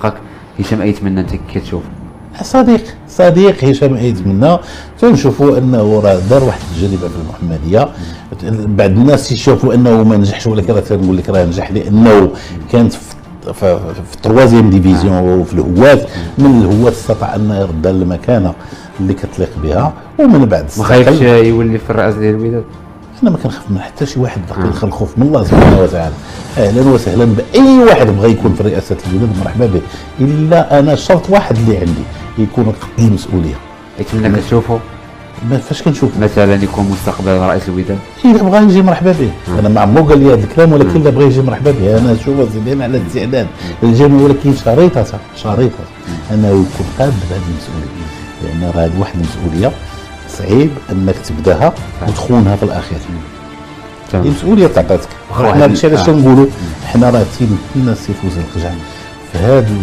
حقك هشام أيتمنى أنت كتشوف؟ صديق هشام أيتمنى تنشوفوا انه راه دار واحد التجربه في المحمديه. بعض الناس يشوفوا انه ما نجحش، ولكن راه تنقول لك راه نجح لانه كانت في التروازيام ديفيزيون وفي الهواة. من الهواة استطاع انه يرد المكانه اللي كتليق بها، ومن بعد ما خايفش يولي في الراس ديال الوداد؟ انا ما كنخاف من حتى شي واحد، باقي الخوف من الله سبحانه وتعالى. اهلا وسهلا باي واحد بغى يكون في رئاسه الوداد، مرحبا به، الا انا شرط واحد اللي عندي يكون قد المسؤوليه. أيتمنى كتشوفو فاش كنشوف مثلا يكون مستقبل رئيس الوداد؟ الا بغى يجي مرحبا به. انا ما عمرو قال لي هذا الكلام، ولكن الا بغى يجي مرحبا به. انا نشوف زيدان على الاستعداد الجميع، ولكن شريطه انه يكون قابل لهذه المسؤوليه، لان راه هذه واحد المسؤوليه صعيب انك تبداها وتخونها في الاخير. هي مسؤوليه تعطاتك. حنا هادشي علاش تنقولوا حنا راه تيمنا السي فوزي القجع في هذا